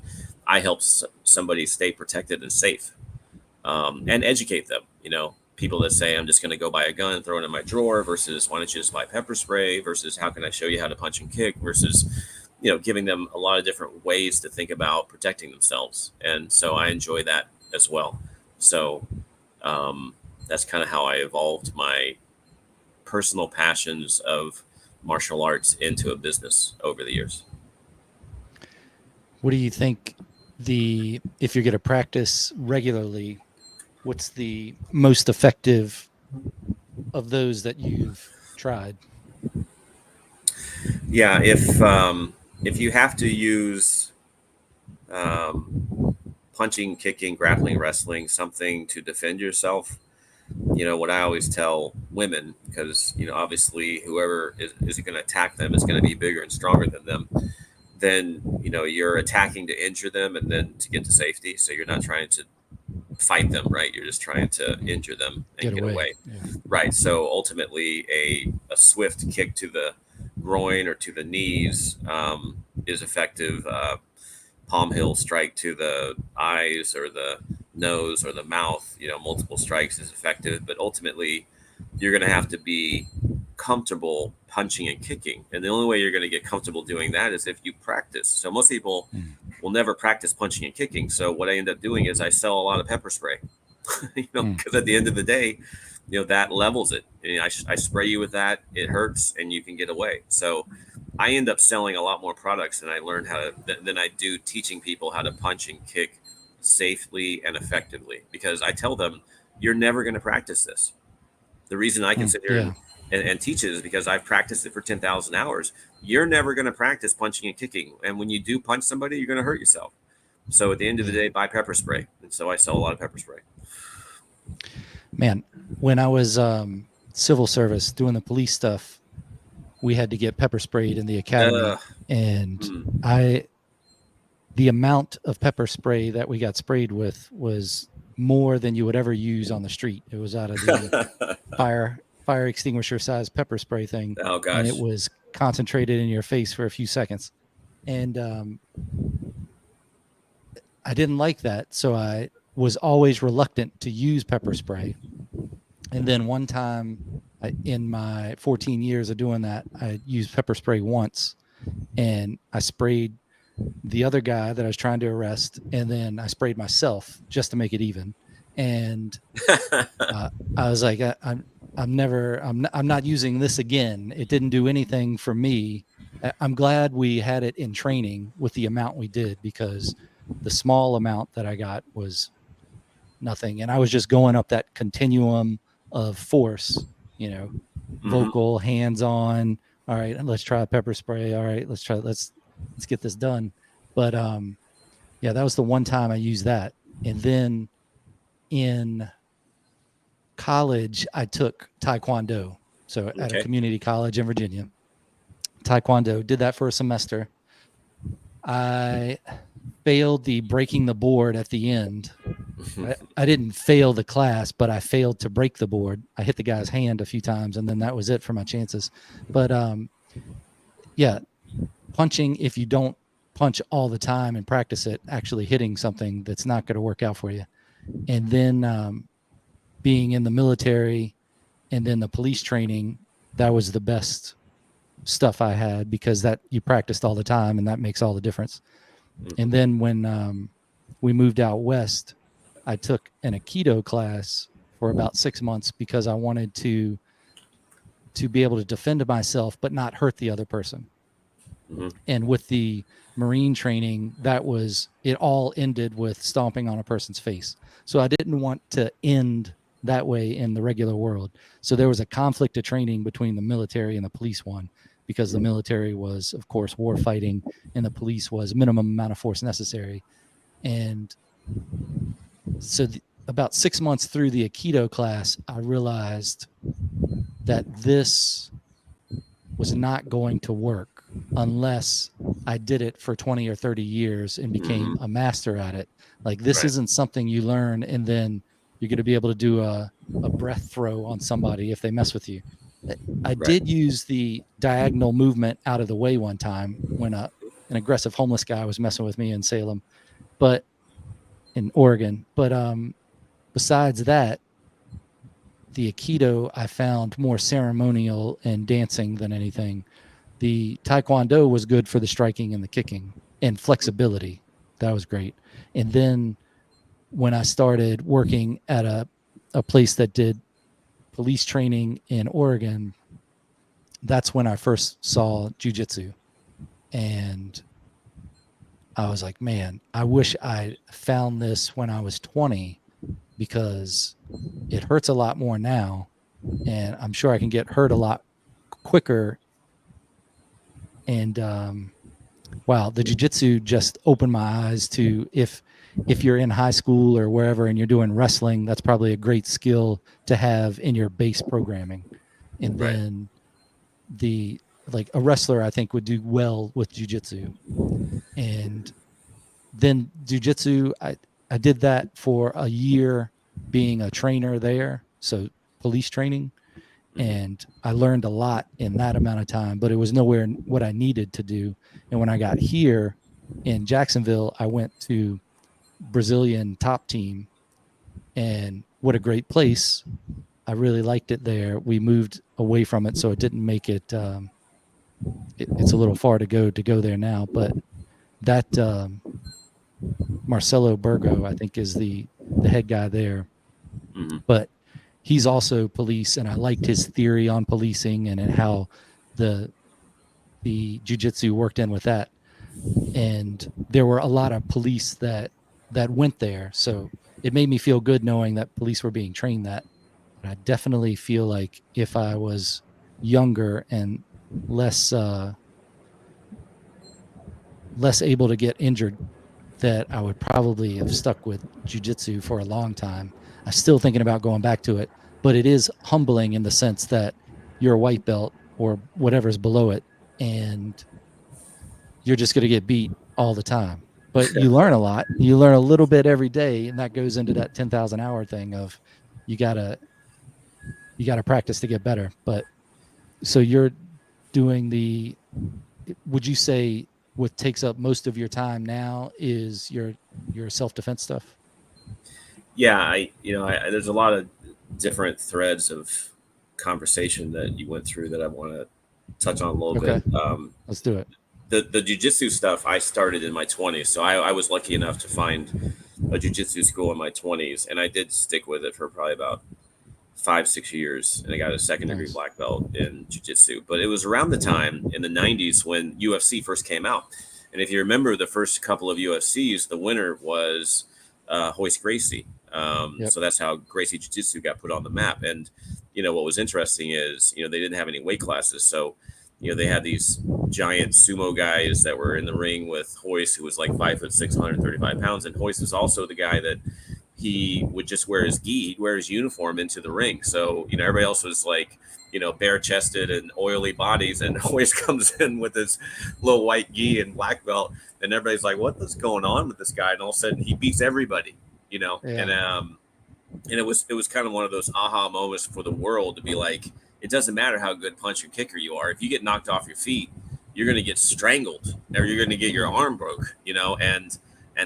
I help somebody stay protected and safe, and educate them. People that say I'm just going to go buy a gun and throw it in my drawer versus why don't you just buy pepper spray versus how can I show you how to punch and kick versus giving them a lot of different ways to think about protecting themselves. And so I enjoy that as well. So that's kind of how I evolved my personal passions of martial arts into a business over the years. What do you think if you're going to practice regularly, what's the most effective of those that you've tried? Yeah, if you have to use punching, kicking, grappling, wrestling, something to defend yourself, what I always tell women, because obviously whoever is going to attack them is going to be bigger and stronger than them. Then you're attacking to injure them and then to get to safety. So you're not trying to fight them, right? You're just trying to injure them and get away. Yeah. Right. So ultimately, a swift kick to the groin or to the knees is effective. Palm heel strike to the eyes or the nose or the mouth, multiple strikes is effective. But ultimately, you're going to have to be comfortable punching and kicking. And the only way you're going to get comfortable doing that is if you practice. So most people will never practice punching and kicking. So what I end up doing is I sell a lot of pepper spray, because at the end of the day, that levels it. I spray you with that, it hurts, and you can get away. So I end up selling a lot more products than I learned than I do teaching people how to punch and kick safely and effectively, because I tell them, you're never going to practice this. The reason I can sit here and teach it is because I've practiced it for 10,000 hours. You're never going to practice punching and kicking. And when you do punch somebody, you're going to hurt yourself. So at the end of the day, buy pepper spray. And so I sell a lot of pepper spray. Man, when I was civil service doing the police stuff, we had to get pepper sprayed in the academy. The amount of pepper spray that we got sprayed with was more than you would ever use on the street. It was out of the fire extinguisher size pepper spray thing. Oh gosh. And it was concentrated in your face for a few seconds. And I didn't like that. So I was always reluctant to use pepper spray. And then one time in my 14 years of doing that, I used pepper spray once, and I sprayed the other guy that I was trying to arrest, and then I sprayed myself just to make it even. And uh, I was like, I'm not using this again. It didn't do anything for me. I'm glad we had it in training with the amount we did, because the small amount that I got was nothing, and I was just going up that continuum of force, you know, Hmm. vocal, hands on. All right, let's try pepper spray. All right, let's get this done. But yeah, that was the one time I used that. And then in college, I took Taekwondo. So at a Okay. community college in Virginia, Taekwondo, did that for a semester. I failed the breaking the board at the end. I didn't fail the class, but I failed to break the board. I hit the guy's hand a few times, and then that was it for my chances. But yeah, punching, if you don't punch all the time and practice it, actually hitting something that's not going to work out for you. And then being in the military and then the police training, that was the best stuff I had, because that you practiced all the time, and that makes all the difference. And Hmm. then when we moved out west, I took an Aikido class for about 6 months, because I wanted to be able to defend myself but not hurt the other person. Hmm. And with the Marine training, that was, it all ended with stomping on a person's face. So I didn't want to end that way in the regular world. So there was a conflict of training between the military and the police one, because the military was, of course, war fighting, and the police was minimum amount of force necessary. And so about 6 months through the Aikido class, I realized that this was not going to work unless I did it for 20 or 30 years and Hmm. became a master at it. Like, this Right. isn't something you learn and then you're going to be able to do a breath throw on somebody if they mess with you. I Right. did use the diagonal movement out of the way one time when an aggressive homeless guy was messing with me in Salem, but in Oregon. But besides that, the Aikido I found more ceremonial and dancing than anything. The Taekwondo was good for the striking and the kicking and flexibility. That was great. And then when I started working at a place that did police training in Oregon, that's when I first saw jujitsu. And I was like, man, I wish I found this when I was 20, because it hurts a lot more now. And I'm sure I can get hurt a lot quicker. And wow, the jujitsu just opened my eyes to, if you're in high school or wherever and you're doing wrestling, that's probably a great skill to have in your base programming. And Right. then the like a wrestler, I think, would do well with jujitsu. And then jujitsu, I did that for a year being a trainer there, so police training, Hmm. and I learned a lot in that amount of time, but it was nowhere what I needed to do. And when I got here in Jacksonville, I went to Brazilian top team, and what a great place. I really liked it there. We moved away from it, so it didn't make it, it's a little far to go there now, but that Marcelo Burgo, I think, is the head guy there. Hmm. But he's also police, and I liked his theory on policing and how the jujitsu worked in with that. And there were a lot of police that went there, so it made me feel good knowing that police were being trained that. But I definitely feel like if I was younger and less less able to get injured, that I would probably have stuck with jujitsu for a long time. I'm still thinking about going back to it, but it is humbling in the sense that you're a white belt or whatever's below it, and you're just going to get beat all the time. But you learn a lot. You learn a little bit every day, and that goes into that 10,000 hour thing of you gotta you gotta practice to get better. But so you're doing the. Would you say what takes up most of your time now is your self defense stuff? Yeah. There's a lot of different threads of conversation that you went through that I want to touch on a little Okay, bit. let's do it. The jujitsu stuff I started in my 20s, so I was lucky enough to find a jujitsu school in my 20s, and I did stick with it for probably about 5 6 years, and I got a second degree Nice. black belt in jiu-jitsu. But it was around the time in the 90s when UFC first came out, and if you remember the first couple of UFCs, the winner was Hoist Gracie. Yep. So that's how Gracie Jiu-Jitsu got put on the map. And what was interesting is they didn't have any weight classes, so they had these giant sumo guys that were in the ring with Hoist, who was like 5'6", 135 pounds, and Hoist was also the guy that he would just wear his gi, he'd wear his uniform into the ring. So, everybody else was like, bare chested and oily bodies. And Hoist comes in with his little white gi and black belt. And everybody's like, what is going on with this guy? And all of a sudden he beats everybody, Yeah. and it was kind of one of those aha moments for the world to be like, it doesn't matter how good puncher kicker you are. If you get knocked off your feet, you're going to get strangled or you're going to get your arm broke, and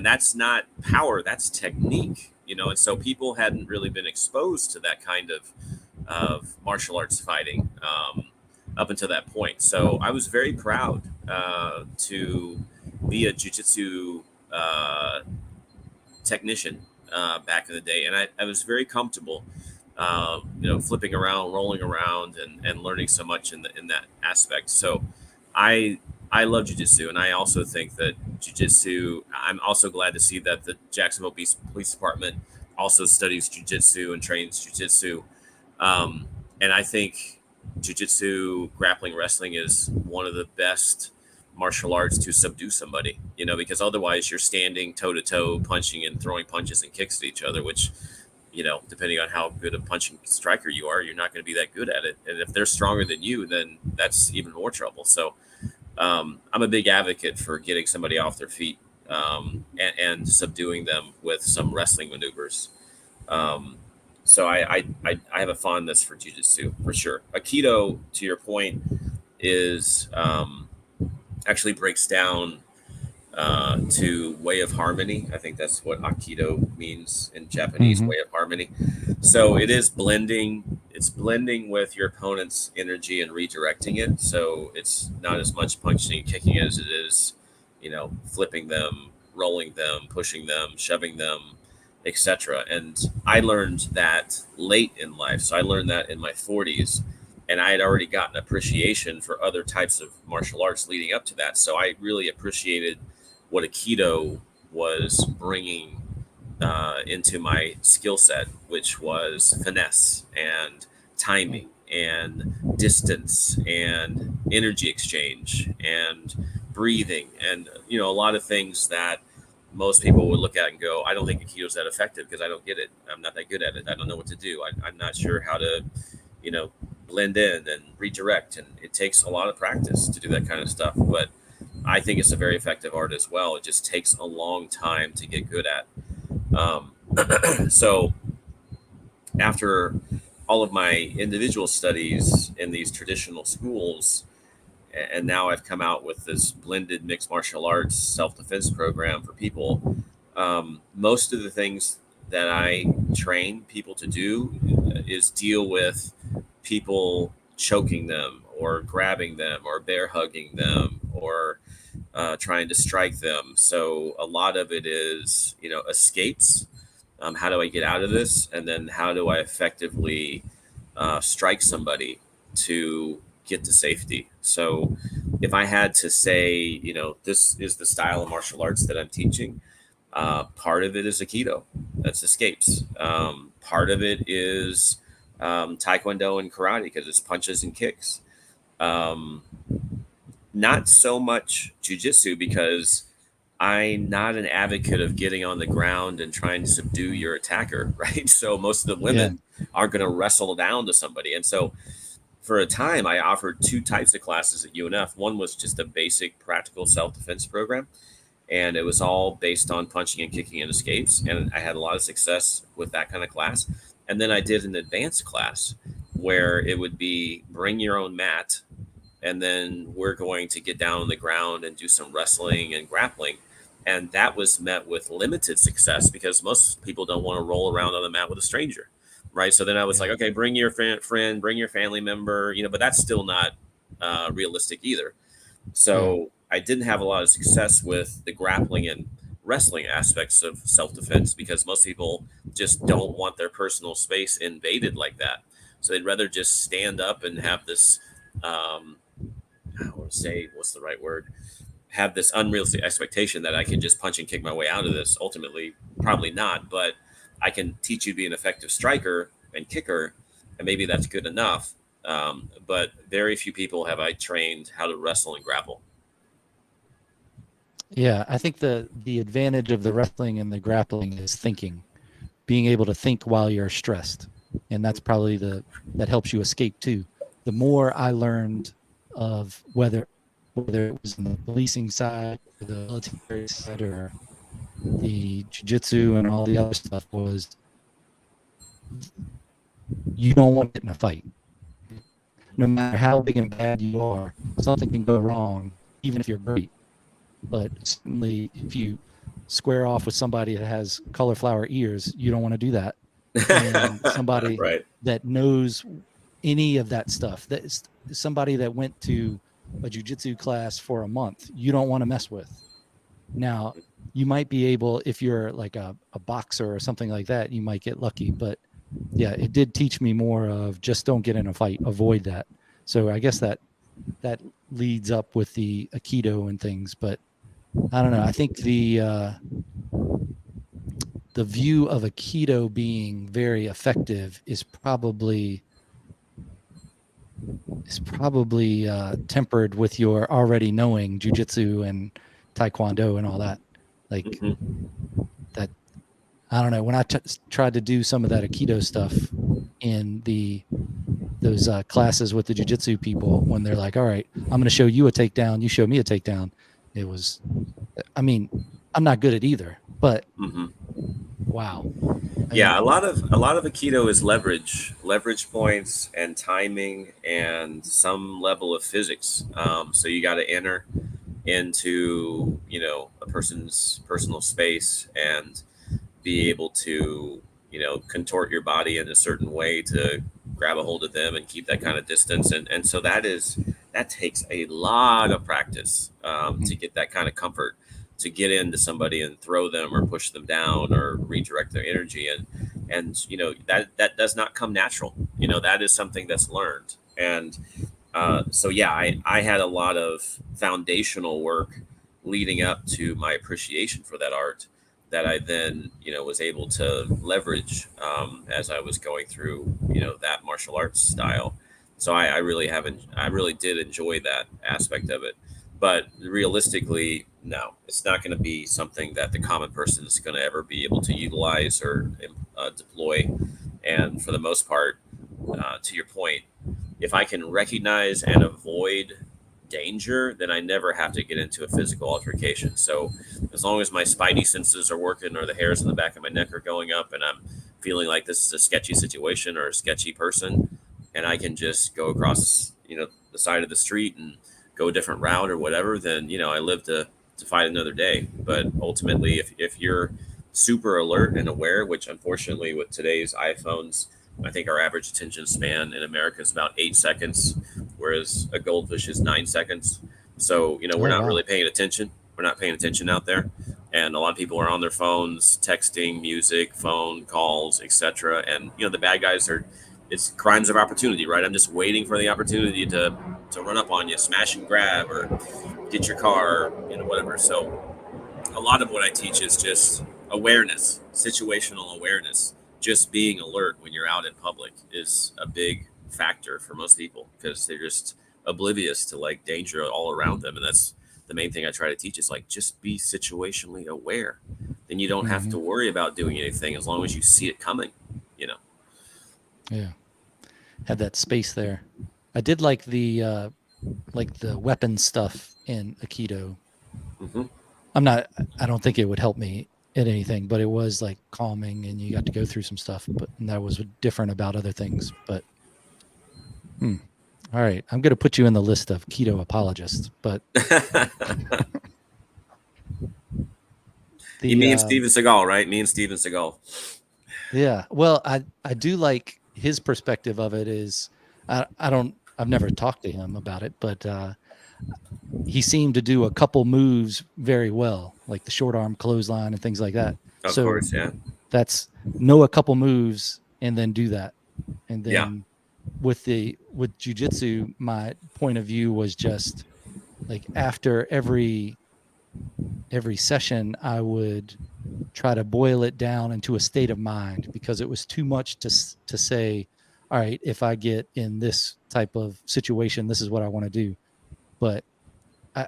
that's not power, that's technique, and so people hadn't really been exposed to that kind of martial arts fighting up until that point. So I was very proud to be a jiu-jitsu technician back in the day, and I was very comfortable flipping around, rolling around, and learning so much in that aspect. So I I love jujitsu, and I also think that jujitsu. I'm also glad to see that the Jacksonville Police Department also studies jujitsu and trains jujitsu. And I think jujitsu, grappling, wrestling is one of the best martial arts to subdue somebody. Because otherwise you're standing toe to toe, punching and throwing punches and kicks at each other, which depending on how good a punching striker you are, you're not going to be that good at it. And if they're stronger than you, then that's even more trouble. So I'm a big advocate for getting somebody off their feet and subduing them with some wrestling maneuvers. Um, so I have a fondness for jujitsu for sure. Aikido, to your point, is actually breaks down to way of harmony. I think that's what Aikido means in Japanese, Hmm. way of harmony. So it is blending. It's blending with your opponent's energy and redirecting it. So it's not as much punching and kicking as it is, flipping them, rolling them, pushing them, shoving them, etc. And I learned that late in life. So I learned that in my 40s, and I had already gotten appreciation for other types of martial arts leading up to that. So I really appreciated what Aikido was bringing into my skill set, which was finesse and timing and distance and energy exchange and breathing and a lot of things that most people would look at and go, I don't think Aikido is that effective because I don't get it. I'm not that good at it. I don't know what to do. I'm not sure how to, you know, blend in and redirect. And it takes a lot of practice to do that kind of stuff. But I think it's a very effective art as well. It just takes a long time to get good at. Um, so after all of my individual studies in these traditional schools, and now I've come out with this blended mixed martial arts self-defense program for people. Most of the things that I train people to do is deal with people choking them or grabbing them or bear hugging them or trying to strike them. So a lot of it is, escapes. How do I get out of this? And then how do I effectively strike somebody to get to safety? So if I had to say, this is the style of martial arts that I'm teaching, part of it is Aikido. That's escapes. Part of it is Taekwondo and karate because it's punches and kicks. Um, Not so much jujitsu because I'm not an advocate of getting on the ground and trying to subdue your attacker, right? So most of the Yeah. women aren't going to wrestle down to somebody. And so for a time, I offered two types of classes at UNF. One was just a basic practical self defense program, and it was all based on punching and kicking and escapes. And I had a lot of success with that kind of class. And then I did an advanced class where it would be bring your own mat, and then we're going to get down on the ground and do some wrestling and grappling. And that was met with limited success because most people don't want to roll around on the mat with a stranger. right? So then I was Yeah. like, okay, bring your friend, bring your family member, but that's still not realistic either. Yeah. So I didn't have a lot of success with the grappling and wrestling aspects of self defense because most people just don't want their personal space invaded like that. So they'd rather just stand up and have this, I want to say, what's the right word? Have this unrealistic expectation that I can just punch and kick my way out of this. Ultimately, probably not, but I can teach you to be an effective striker and kicker, and maybe that's good enough. But very few people have I trained how to wrestle and grapple. Yeah. I think the advantage of the wrestling and the grappling is thinking, being able to think while you're stressed. And that's probably that helps you escape too. The more I learned of whether it was in the policing side, or the military side, or the jujitsu and all the other stuff, was you don't want to get in a fight. No matter how big and bad you are, something can go wrong, even if you're great. But certainly, if you square off with somebody that has cauliflower ears, you don't want to do that. And somebody Right. that knows any of that stuff, that's somebody that went to a jujitsu class for a month, you don't want to mess with. Now, you might be able, if you're like a boxer or something like that, you might get lucky. But yeah, it did teach me more of just don't get in a fight, avoid that. So I guess that leads up with the Aikido and things. But I don't know. I think the view of Aikido being very effective is probably tempered with your already knowing jujitsu and taekwondo and all that. Like Hmm. that, I don't know. When I tried to do some of that Aikido stuff in those classes with the jujitsu people, when they're like, "All right, I'm going to show you a takedown, you show me a takedown," it was. I mean, I'm not good at either, but Hmm. wow. I Yeah, mean, a lot of Aikido is leverage points and timing and some level of physics. So you got to enter into a person's personal space and be able to contort your body in a certain way to grab a hold of them and keep that kind of distance, and so that takes a lot of practice to mhm, get that kind of comfort, to get into somebody and throw them or push them down or redirect their energy, and that does not come natural. That is something that's learned. And so yeah, I had a lot of foundational work leading up to my appreciation for that art that I then was able to leverage as I was going through that martial arts style. So I really did enjoy that aspect of it. But realistically, no, it's not going to be something that the common person is going to ever be able to utilize or deploy. And for the most part, to your point, if I can recognize and avoid danger, then I never have to get into a physical altercation. So as long as my spidey senses are working or the hairs in the back of my neck are going up and I'm feeling like this is a sketchy situation or a sketchy person, and I can just go across, the side of the street and go a different route or whatever, then, I live to fight another day. But ultimately, if you're super alert and aware, which unfortunately with today's iPhones, I think our average attention span in America is about 8 seconds, whereas a goldfish is 9 seconds. So, we're oh not really wow, paying attention. We're not paying attention out there. And a lot of people are on their phones, texting, music, phone calls, etc. And, the bad guys are, it's crimes of opportunity, right? I'm just waiting for the opportunity to run up on you, smash and grab, or get your car, whatever. So a lot of what I teach is just awareness, situational awareness. Just being alert when you're out in public is a big factor for most people because they're just oblivious to like danger all around them. And that's the main thing I try to teach is like just be situationally aware. Then you don't have hmm, to worry about doing anything as long as you see it coming, you know. yeah, had that space there. I did like the weapon stuff in Aikido. Hmm. I'm not. I don't think it would help me at anything, but it was like calming, and you got to go through some stuff. But and that was different about other things. But hmm. All right, I'm going to put you in the list of keto apologists. But You the me and Steven Seagal, right? Me and Steven Seagal. Yeah. Well, I do like his perspective of it is I don't I've never talked to him about it, but he seemed to do a couple moves very well, like the short arm clothesline and things like that. Of So course, yeah, that's know a couple moves and then do that. And yeah. then with jujitsu, my point of view was just like after every session, I would try to boil it down into a state of mind because it was too much to say, all right, if I get in this type of situation, this is what I want to do. But I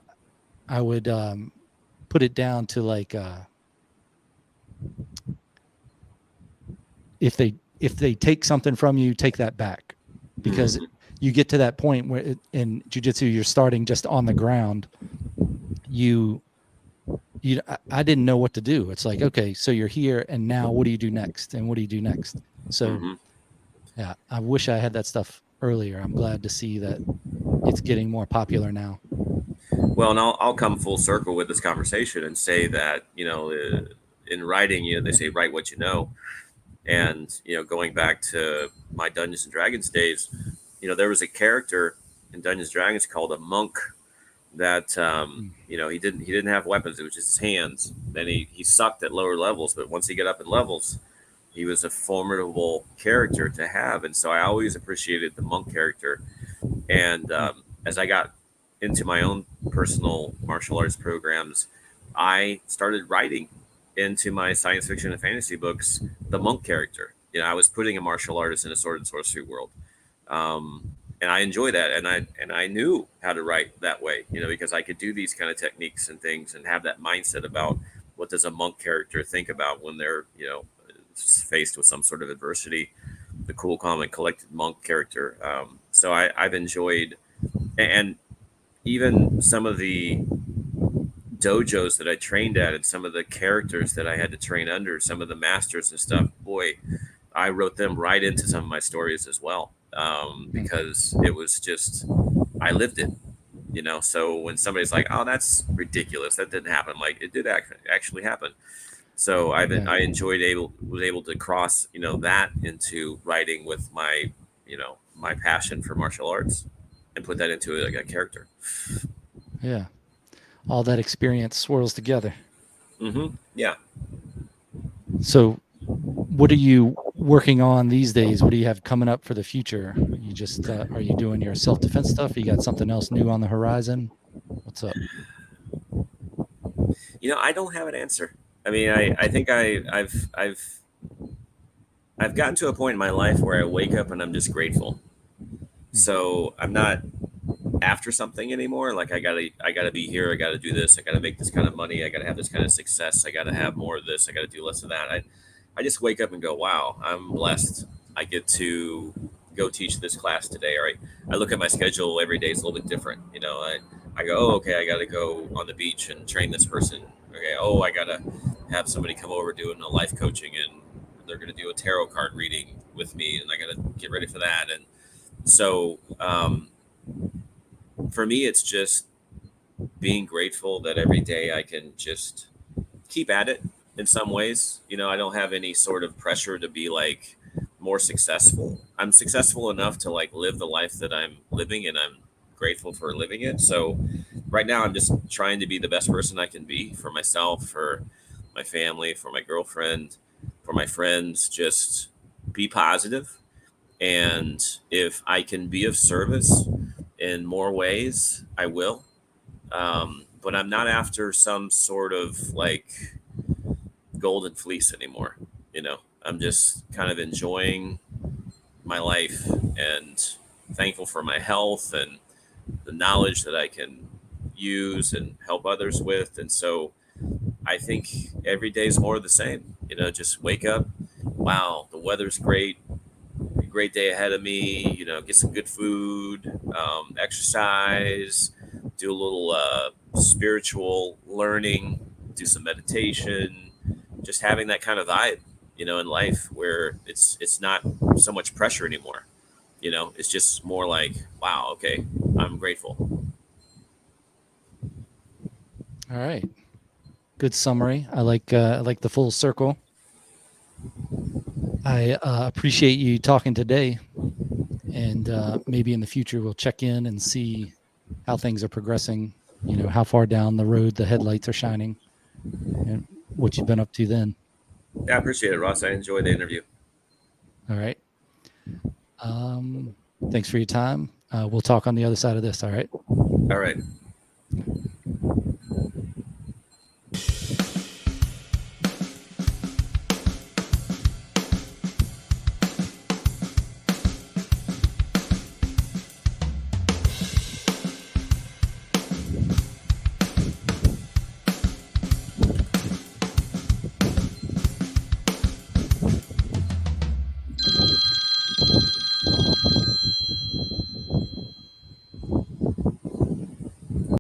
I would put it down to like if they take something from you, take that back because Hmm. you get to that point where in jujitsu you're starting just on the ground. You I didn't know what to do. It's like, okay, so you're here and now what do you do next? And what do you do next? So Hmm. yeah, I wish I had that stuff earlier. I'm glad to see that it's getting more popular now. Well, and I'll come full circle with this conversation and say that in writing, they say write what you know, and going back to my Dungeons and Dragons days, there was a character in Dungeons and Dragons called a monk that Mm. he didn't have weapons. It was just his hands. Then he sucked at lower levels, but once he got up in levels, he was a formidable character to have. And so I always appreciated the monk character. And Mm. as I got into my own personal martial arts programs, I started writing into my science fiction and fantasy books the monk character. I was putting a martial artist in a sword and sorcery world, and I enjoy that. And I knew how to write that way, because I could do these kind of techniques and things, and have that mindset about what does a monk character think about when they're faced with some sort of adversity. The cool, calm, and collected monk character. So I've enjoyed, and even some of the dojos that I trained at, and some of the characters that I had to train under, some of the masters and stuff. Boy, I wrote them right into some of my stories as well, Mm. because it was just I lived it. So when somebody's like, "Oh, that's ridiculous. That didn't happen," I'm like, it did actually happen. So Yeah. I enjoyed able was able to cross that into writing with my passion for martial arts, and put that into a character. Yeah. All that experience swirls together. Yeah. So what are you working on these days? What do you have coming up for the future? You just are you doing your self-defense stuff? You got something else new on the horizon? What's up? I don't have an answer. I mean, I think I've gotten to a point in my life where I wake up and I'm just grateful. Mm. So I'm not after something anymore. Like I gotta be here. I gotta do this. I gotta make this kind of money. I gotta have this kind of success. I gotta have more of this. I gotta do less of that. I just wake up and go, wow, I'm blessed. I get to go teach this class today. Or I look at my schedule every day. It's a little bit different. I go, oh, okay, I got to go on the beach and train this person. Okay, oh, I got to have somebody come over doing a life coaching, and they're going to do a tarot card reading with me, and I got to get ready for that. And so for me, it's just being grateful that every day I can just keep at it in some ways. I don't have any sort of pressure to be like more successful. I'm successful enough to like live the life that I'm living, and I'm grateful for living it. So right now I'm just trying to be the best person I can be for myself, for my family, for my girlfriend, for my friends. Just be positive, and if I can be of service in more ways, I will. But I'm not after some sort of like golden fleece anymore. I'm just kind of enjoying my life, and thankful for my health and the knowledge that I can use and help others with. And so I think every day is more of the same. Just wake up. Wow, the weather's great. A great day ahead of me. Get some good food, exercise, do a little spiritual learning, do some meditation, just having that kind of vibe, in life where it's not so much pressure anymore. It's just more like, wow, okay, I'm grateful. All right. Good summary. I like the full circle. I appreciate you talking today, and maybe in the future we'll check in and see how things are progressing. You know, how far down the road the headlights are shining, and what you've been up to then. Yeah, I appreciate it, Ross. I enjoyed the interview. All right. Thanks for your time. We'll talk on the other side of this. All right. All right.